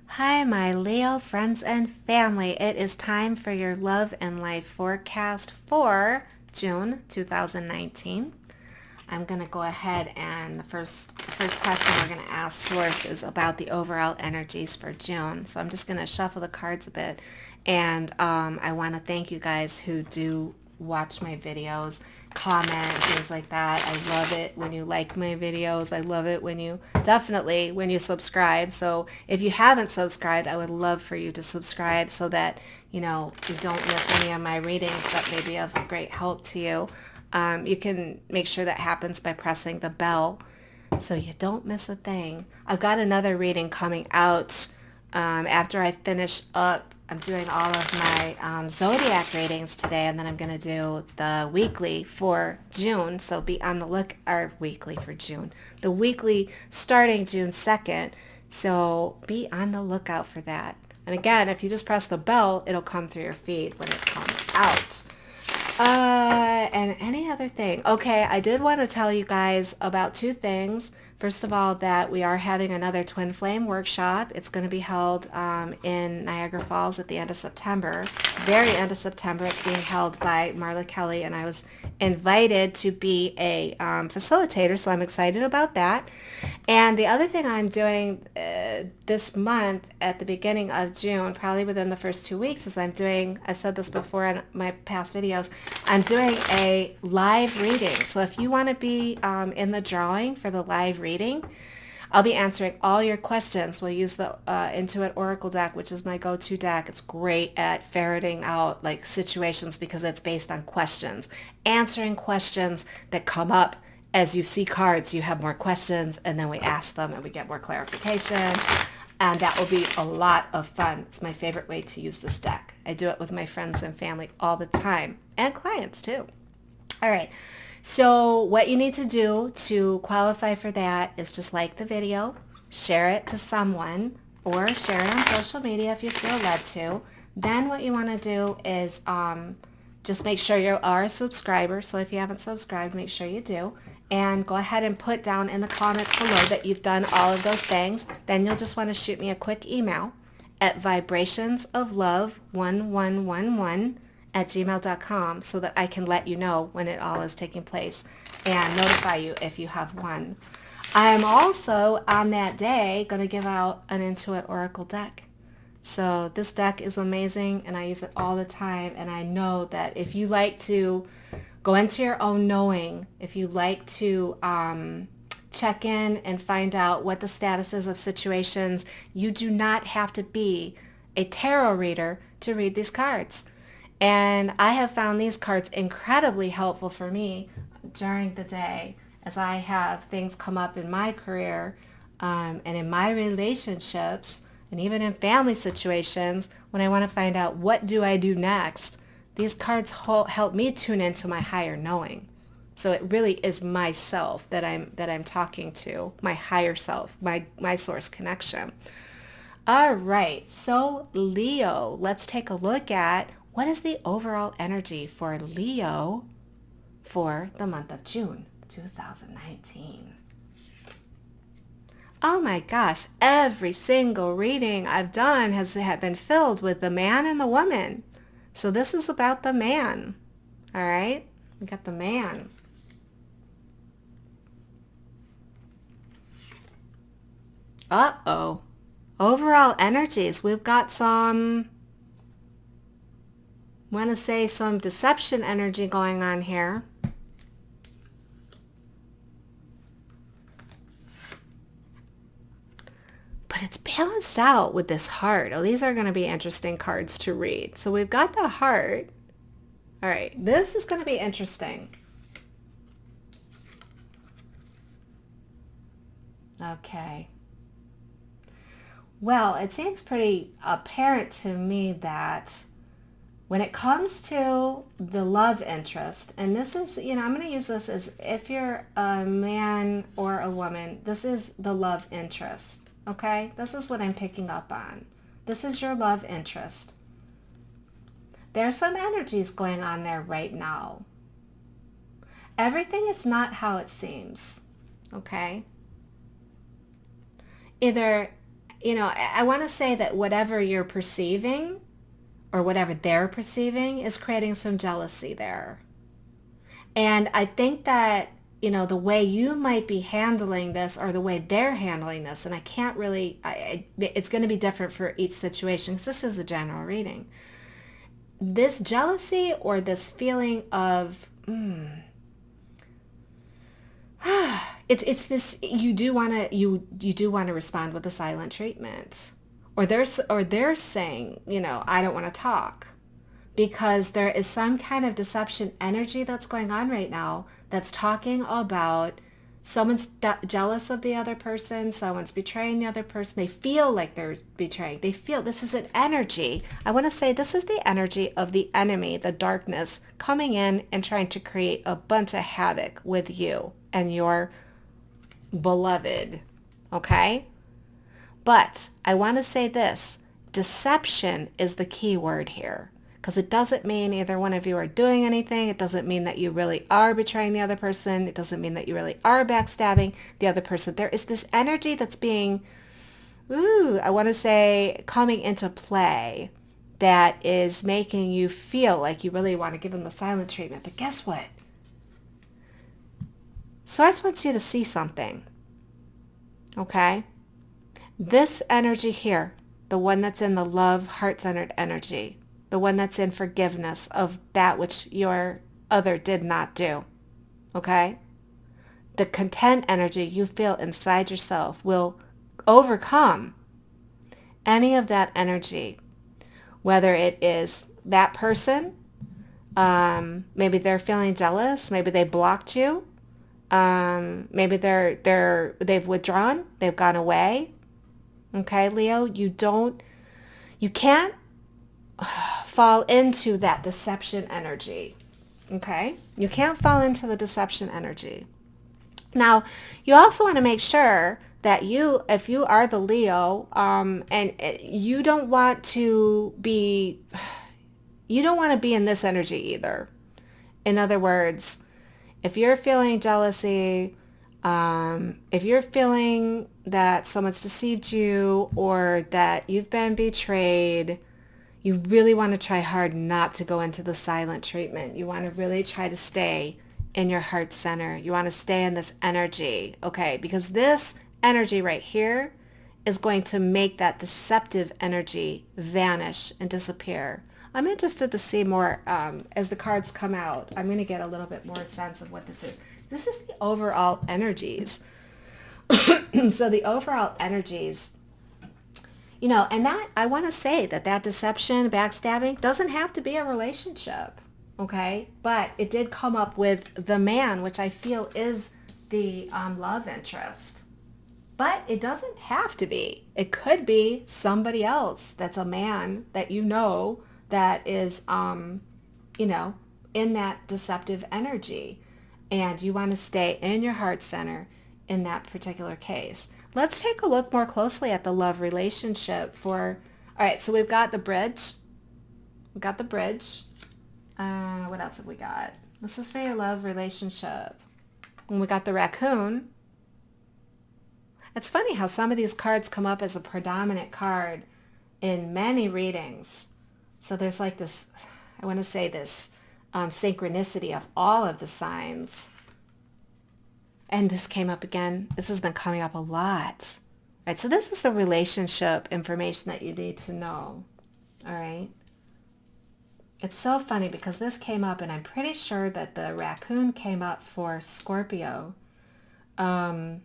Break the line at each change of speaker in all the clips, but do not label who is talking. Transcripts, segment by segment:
Hi, my Leo friends and family. It is time for your love and life forecast for June 2019. I'm going to go ahead and the first question we're going to ask Source is about the overall energies for June. So I'm just going to shuffle the cards a bit. And I want to thank you guys who do watch my videos, comment, things like that. I love it when you like my videos. I love it definitely when you subscribe. So if you haven't subscribed, I would love for you to subscribe so that, you don't miss any of my readings that may be of great help to you. You can make sure that happens by pressing the bell so you don't miss a thing. I've got another reading coming out after I finish up. I'm doing all of my zodiac readings today, and then I'm going to do the weekly for June. So be on the look, or weekly for June. The weekly starting June 2nd. So be on the lookout for that. And again, if you just press the bell, it'll come through your feed when it comes out. And any other thing. Okay, I did want to tell you guys about two things. First of all, that we are having another Twin Flame workshop. It's going to be held in Niagara Falls at the end of September. Very end of September. It's being held by Marla Kelly, and I was invited to be a facilitator, so I'm excited about that. And the other thing I'm doing this month at the beginning of June, probably within the first 2 weeks, is I've said this before in my past videos, I'm doing a live reading. So if you want to be in the drawing for the live reading, I'll be answering all your questions. We'll use the Intuit Oracle deck, which is my go-to deck. It's great at ferreting out like situations because it's based on questions. Answering questions that come up as you see cards, you have more questions, and then we ask them and we get more clarification. And that will be a lot of fun. It's my favorite way to use this deck. I do it with my friends and family all the time, and clients too. All right. So what you need to do to qualify for that is just like the video, share it to someone, or share it on social media if you feel led to. Then what you want to do is just make sure you are a subscriber. So if you haven't subscribed, make sure you do. And go ahead and put down in the comments below that you've done all of those things. Then you'll just want to shoot me a quick email at vibrationsoflove1111@gmail.com so that I can let you know when it all is taking place and notify you if you have won. I am also on that day going to give out an Intuit Oracle deck. So this deck is amazing and I use it all the time, and I know that if you like to go into your own knowing, if you like to check in and find out what the status is of situations, you do not have to be a tarot reader to read these cards. And I have found these cards incredibly helpful for me during the day as I have things come up in my career and in my relationships and even in family situations when I want to find out what do I do next. These cards help me tune into my higher knowing. So it really is myself that I'm talking to, my higher self, my source connection. All right, so Leo, let's take a look at what is the overall energy for Leo for the month of June 2019. Oh my gosh, every single reading I've done has been filled with the man and the woman. So this is about the man. All right, we got the man. Uh-oh. Overall energies, we've got some, want to say some deception energy going on here. But it's balanced out with this heart. Oh, these are going to be interesting cards to read. So we've got the heart. All right, this is going to be interesting. Okay. Well, it seems pretty apparent to me that when it comes to the love interest, and this is, I'm going to use this as if you're a man or a woman, this is the love interest. Okay, this is what I'm picking up on. This is your love interest. There's some energies going on there right now. Everything is not how it seems. Okay? Either I want to say that whatever you're perceiving or whatever they're perceiving is creating some jealousy there. And I think that, the way you might be handling this or the way they're handling this, and I can't really, it's going to be different for each situation because this is a general reading. This jealousy or this feeling of, it's this, you do want to respond with a silent treatment, or they're saying, I don't want to talk, because there is some kind of deception energy that's going on right now that's talking about someone's jealous of the other person, someone's betraying the other person. They feel like they're betraying. They feel this is an energy. I want to say this is the energy of the enemy, the darkness, coming in and trying to create a bunch of havoc with you and your beloved, okay? But I want to say this, deception is the key word here. Because it doesn't mean either one of you are doing anything. It doesn't mean that you really are betraying the other person. It doesn't mean that you really are backstabbing the other person. There is this energy that's being, I want to say, coming into play that is making you feel like you really want to give them the silent treatment. But guess what? Source wants you to see something. Okay? This energy here, the one that's in the love, heart-centered energy, the one that's in forgiveness of that which your other did not do, okay? The content energy you feel inside yourself will overcome any of that energy, whether it is that person, maybe they're feeling jealous, maybe they blocked you, maybe they've withdrawn, they've gone away, okay, Leo? You can't fall into that deception energy, okay? You can't fall into the deception energy. Now, you also want to make sure that if you are the Leo, and you don't want to be in this energy either. In other words, if you're feeling jealousy, if you're feeling that someone's deceived you or that you've been betrayed, you really want to try hard not to go into the silent treatment. You want to really try to stay in your heart center. You want to stay in this energy, okay? Because this energy right here is going to make that deceptive energy vanish and disappear. I'm interested to see more as the cards come out. I'm going to get a little bit more sense of what this is. This is the overall energies. So the overall energies, and that I want to say that deception, backstabbing doesn't have to be a relationship, okay? But it did come up with the man, which I feel is the love interest. But it doesn't have to be. It could be somebody else that's a man that that is, in that deceptive energy. And you want to stay in your heart center in that particular case. Let's take a look more closely at the love relationship all right, so we've got the bridge. We've got the bridge. What else have we got? This is for your love relationship. And we got the raccoon. It's funny how some of these cards come up as a predominant card in many readings. So there's like this, I want to say this synchronicity of all of the signs. And this came up again. This has been coming up a lot. All right, so this is the relationship information that you need to know. All right. It's so funny because this came up, and I'm pretty sure that the raccoon came up for Scorpio. In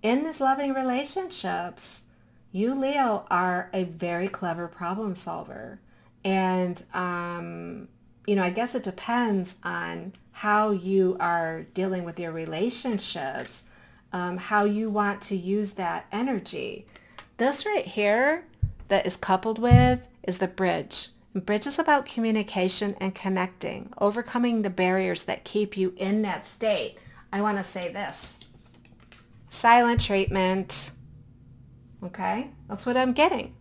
these loving relationships, you, Leo, are a very clever problem solver. And, I guess it depends on how you are dealing with your relationships, how you want to use that energy. This right here that is coupled with is the bridge. And bridge is about communication and connecting, overcoming the barriers that keep you in that state. I want to say this. Silent treatment. Okay? That's what I'm getting.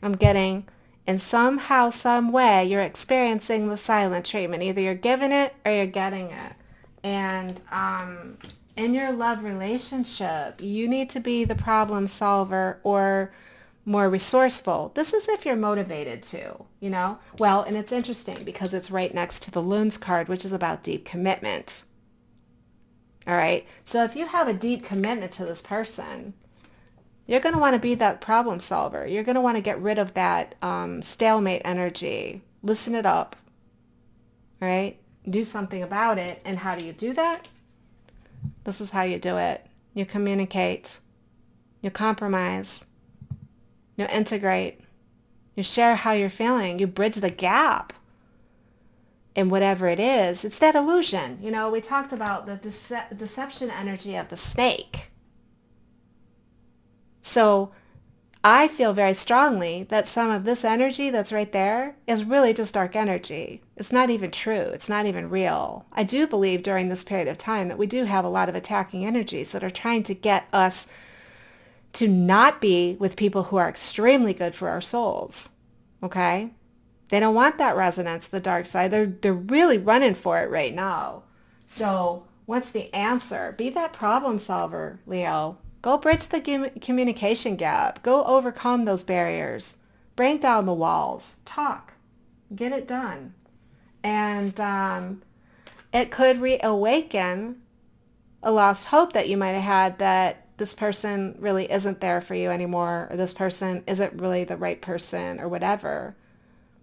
I'm getting, in somehow, some way, you're experiencing the silent treatment. Either you're giving it or you're getting it. And In your love relationship, you need to be the problem solver or more resourceful. This is if you're motivated to, you know? Well, and it's interesting because it's right next to the Loons card, which is about deep commitment. All right. So if you have a deep commitment to this person, you're going to want to be that problem solver. You're going to want to get rid of that stalemate energy. Loosen it up. Right? Do something about it. And how do you do that? This is how you do it. You communicate. You compromise. You integrate. You share how you're feeling. You bridge the gap. And whatever it is, it's that illusion. You know, we talked about the deception energy of the snake. So I feel very strongly that some of this energy that's right there is really just dark energy. It's not even true. It's not even real. I do believe during this period of time that we do have a lot of attacking energies that are trying to get us to not be with people who are extremely good for our souls. Okay? They don't want that resonance, the dark side. They're really running for it right now. So what's the answer? Be that problem solver, Leo. Go bridge the communication gap. Go overcome those barriers. Break down the walls. Talk. Get it done. And it could reawaken a lost hope that you might have had that this person really isn't there for you anymore, or this person isn't really the right person, or whatever.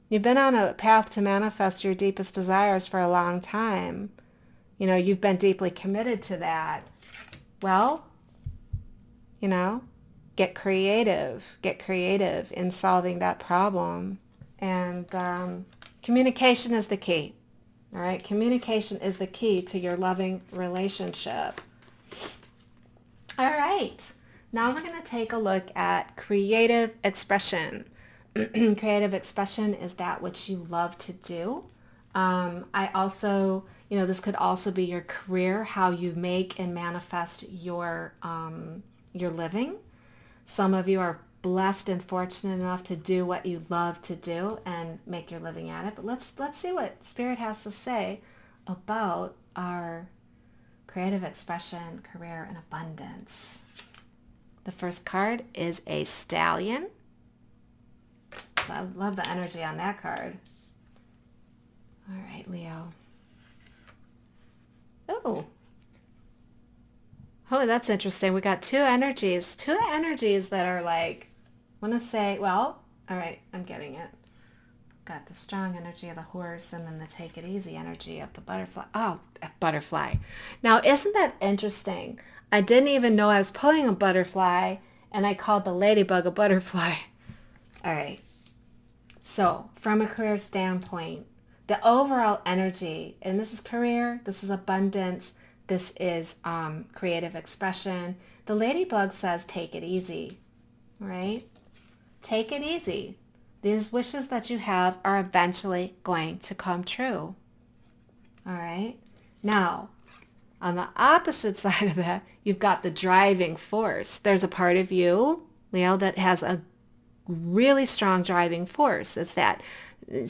You've been on a path to manifest your deepest desires for a long time. You know, you've been deeply committed to that. Well, you know, get creative. Get creative in solving that problem. And communication is the key. All right? Communication is the key to your loving relationship. All right. Now we're going to take a look at creative expression. Creative expression is that which you love to do. I also, you know, this could also be your career, how you make and manifest your living. Some of you are blessed and fortunate enough to do what you love to do and make your living at it. But let's see what Spirit has to say about our creative expression, career, and abundance. The first card is a stallion. I love the energy on that card. All right, Leo. Oh, that's interesting. We got two energies that are like, I want to say, well, all right, I'm getting it. Got the strong energy of the horse and then the take it easy energy of the butterfly. Oh, a butterfly. Now, isn't that interesting? I didn't even know I was pulling a butterfly and I called the ladybug a butterfly. All right. So from a career standpoint, the overall energy, and this is career, this is abundance, this is creative expression. The ladybug says take it easy, right? Take it easy. These wishes that you have are eventually going to come true. All right? Now, on the opposite side of that, you've got the driving force. There's a part of you, Leo, that has a really strong driving force. It's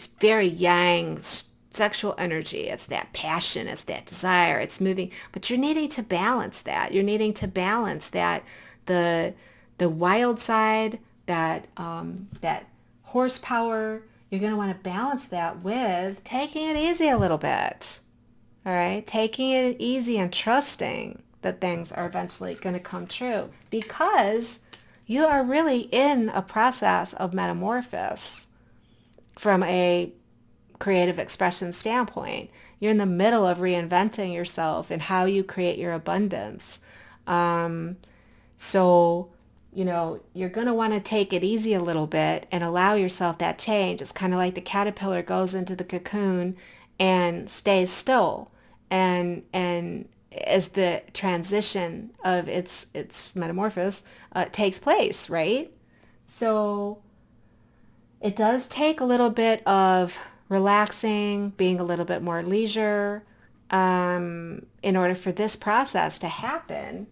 very yang sexual energy. It's that passion. It's that desire. It's moving. But you're needing to balance that. You're needing to balance that the wild side, that horsepower. You're going to want to balance that with taking it easy a little bit. All right? Taking it easy and trusting that things are eventually going to come true, because you are really in a process of metamorphosis from a creative expression standpoint. You're in the middle of reinventing yourself and how you create your abundance. So, you know, you're going to want to take it easy a little bit and allow yourself that change. It's kind of like the caterpillar goes into the cocoon and stays still. And as the transition of its metamorphosis takes place, right? So it does take a little bit of relaxing, being a little bit more leisure in order for this process to happen.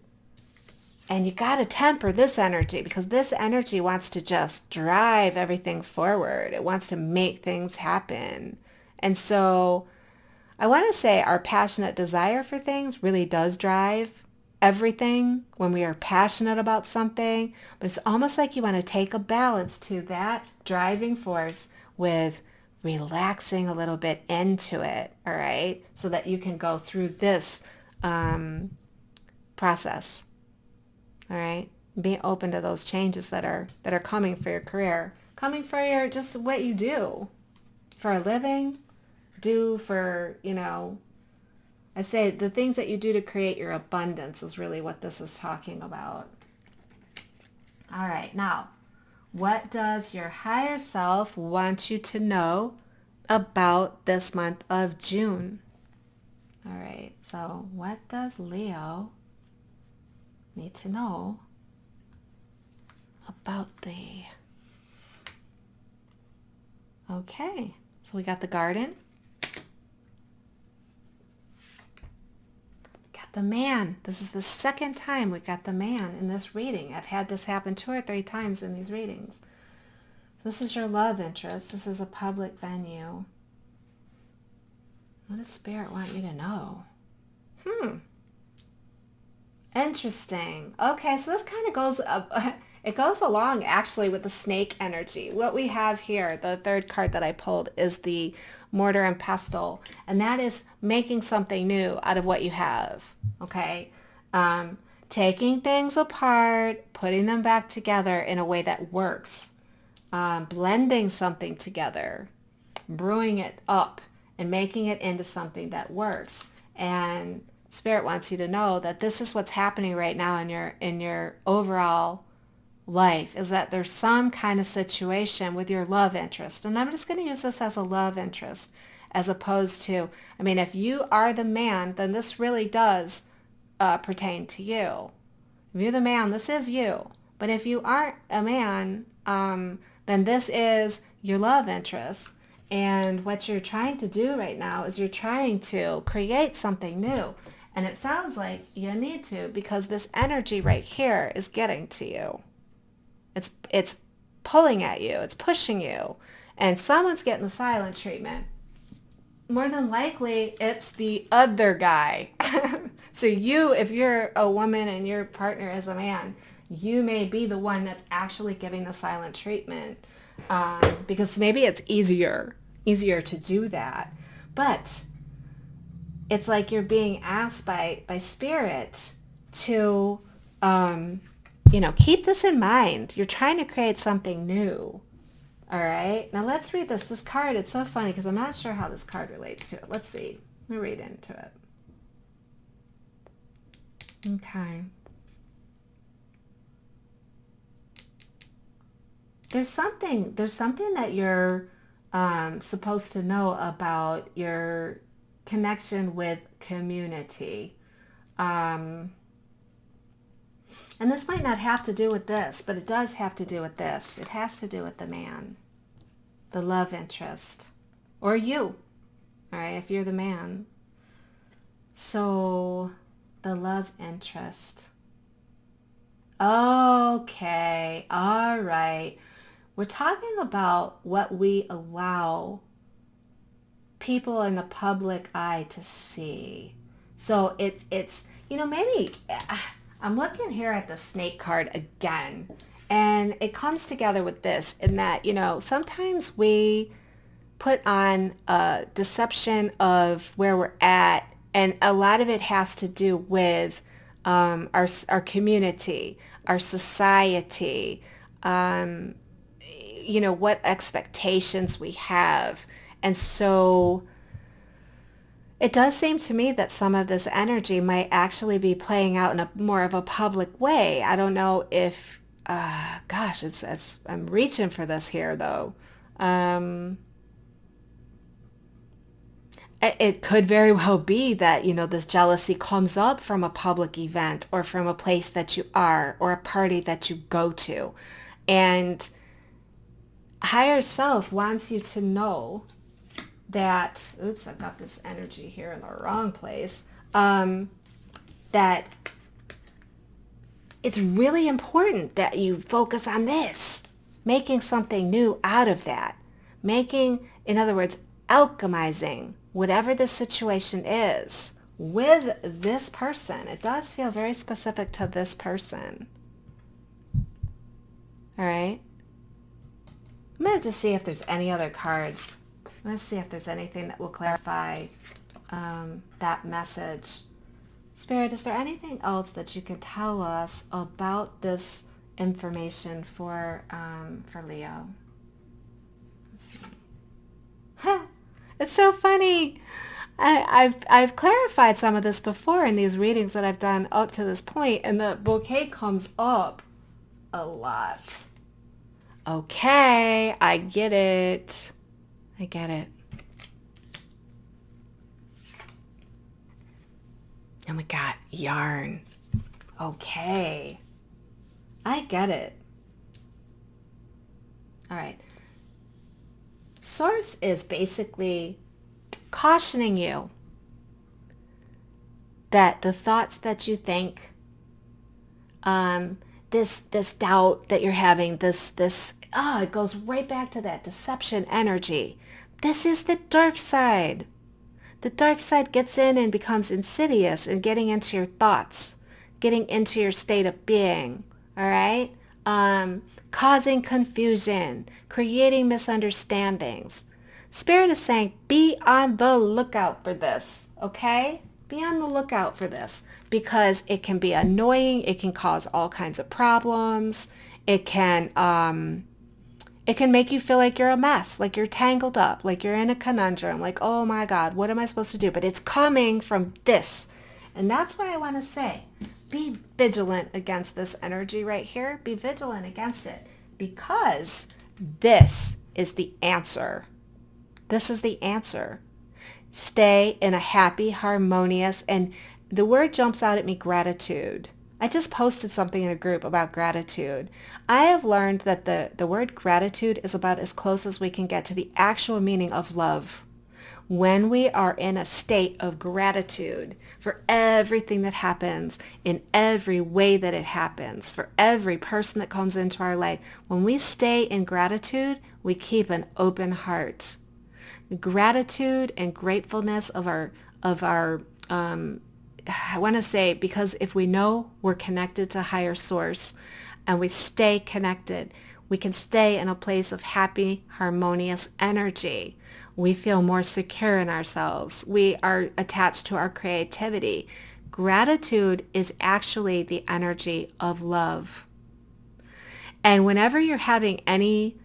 And you got to temper this energy, because this energy wants to just drive everything forward. It wants to make things happen. And so I want to say our passionate desire for things really does drive everything, when we are passionate about something, but it's almost like you want to take a balance to that driving force with relaxing a little bit into it, all right? So that you can go through this process, all right? Being open to those changes that are coming for your career, coming for your just what you do for a living, do for, I say the things that you do to create your abundance is really what this is talking about. All right, now, what does your higher self want you to know about this month of June? All right, so what does Leo need to know about thee? Okay, so we got the garden. Got the man. This is the second time we got the man in this reading. I've had this happen 2 or 3 times in these readings. This is your love interest. This is a public venue. What does Spirit want you to know? Interesting. Okay, so this kind of goes up. It goes along actually with the snake energy. What we have here, the third card that I pulled, is the mortar and pestle, and that is making something new out of what you have. Okay, taking things apart, putting them back together in a way that works, blending something together, brewing it up, and making it into something that works. And Spirit wants you to know that this is what's happening right now in your overall life, is that there's some kind of situation with your love interest. And I'm just going to use this as a love interest as opposed to, if you are the man, then this really does pertain to you. If you're the man, this is you. But if you aren't a man, then this is your love interest. And what you're trying to do right now is you're trying to create something new. And it sounds like you need to, because this energy right here is getting to you. It's pulling at you. It's pushing you. And someone's getting the silent treatment. More than likely, it's the other guy. So you, if you're a woman and your partner is a man, you may be the one that's actually giving the silent treatment. Because maybe it's easier to do that. But it's like you're being asked by Spirit to, keep this in mind. You're trying to create something new. All right. Now let's read this. This card, it's so funny because I'm not sure how this card relates to it. Let's see. Let me read into it. Okay. There's something that you're supposed to know about your connection with community. And this might not have to do with this, but it does have to do with this. It has to do with the man, the love interest, or you, all right, if you're the man. So the love interest. Okay, all right. We're talking about what we allow people in the public eye to see. So it's maybe I'm looking here at the snake card again, and it comes together with this in that, sometimes we put on a deception of where we're at, and a lot of it has to do with our community, our society, what expectations we have. And so it does seem to me that some of this energy might actually be playing out in a more of a public way. I don't know if, I'm reaching for this here though. It could very well be that, this jealousy comes up from a public event or from a place that you are or a party that you go to. And higher self wants you to know that, I've got this energy here in the wrong place, that it's really important that you focus on this, making something new out of that, in other words, alchemizing whatever the situation is, with this person. It does feel very specific to this person. All right. I'm going to just see if there's any other cards. Let's see if there's anything that will clarify that message. Spirit, is there anything else that you can tell us about this information for Leo? Let's see. It's so funny. I've clarified some of this before in these readings that I've done up to this point, and the bouquet comes up a lot. Okay, I get it. I get it. And we got yarn. Okay. I get it. All right. Source is basically cautioning you that the thoughts that you think, this doubt that you're having, it goes right back to that deception energy. This is the dark side. The dark side gets in and becomes insidious and getting into your thoughts, getting into your state of being, all right? Causing confusion, creating misunderstandings. Spirit is saying, be on the lookout for this, okay? Be on the lookout for this because it can be annoying. It can cause all kinds of problems. It can make you feel like you're a mess, like you're tangled up, like you're in a conundrum, like, oh my God, what am I supposed to do? But it's coming from this. And that's what I want to say. Be vigilant against this energy right here. Be vigilant against it because this is the answer. This is the answer. Stay in a happy, harmonious, and the word jumps out at me, gratitude. I just posted something in a group about gratitude. I have learned that the word gratitude is about as close as we can get to the actual meaning of love. When we are in a state of gratitude for everything that happens, in every way that it happens, for every person that comes into our life, when we stay in gratitude, we keep an open heart. The gratitude and gratefulness of our I want to say, because if we know we're connected to higher source and we stay connected, we can stay in a place of happy, harmonious energy. We feel more secure in ourselves. We are attached to our creativity. Gratitude is actually the energy of love. And whenever you're having any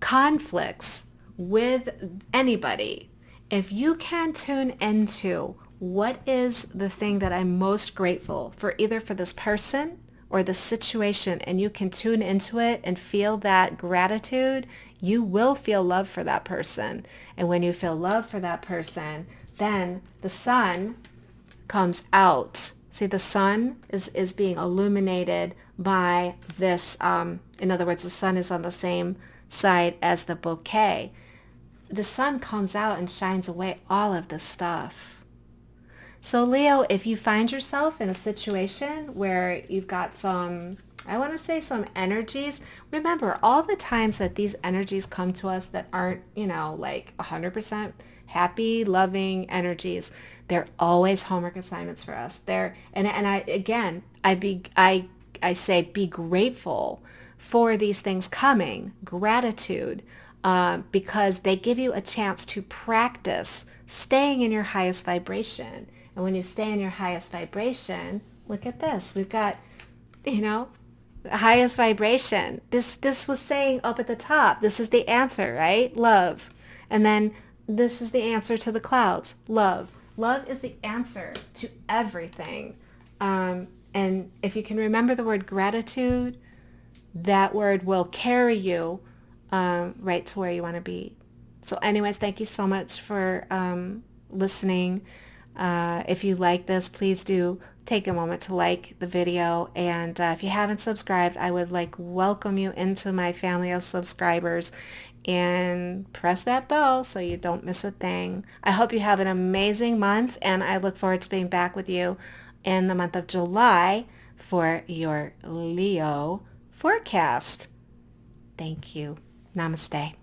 conflicts with anybody, if you can tune into what is the thing that I'm most grateful for, either for this person or the situation, and you can tune into it and feel that gratitude, you will feel love for that person. And when you feel love for that person, then the sun comes out. See, the sun is being illuminated by this, in other words, the sun is on the same side as the bouquet. The sun comes out and shines away all of this stuff. So Leo, if you find yourself in a situation where you've got some, I want to say some energies, remember all the times that these energies come to us that aren't, like 100% happy, loving energies, they're always homework assignments for us. I say be grateful for these things coming, gratitude, because they give you a chance to practice staying in your highest vibration. And when you stay in your highest vibration, look at this. We've got, the highest vibration. This was saying up at the top, this is the answer, right? Love. And then this is the answer to the clouds. Love. Love is the answer to everything. And if you can remember the word gratitude, that word will carry you right to where you want to be. So anyways, thank you so much for listening. If you like this, please do take a moment to like the video. And if you haven't subscribed, I would welcome you into my family of subscribers and press that bell so you don't miss a thing. I hope you have an amazing month, and I look forward to being back with you in the month of July for your Leo forecast. Thank you. Namaste.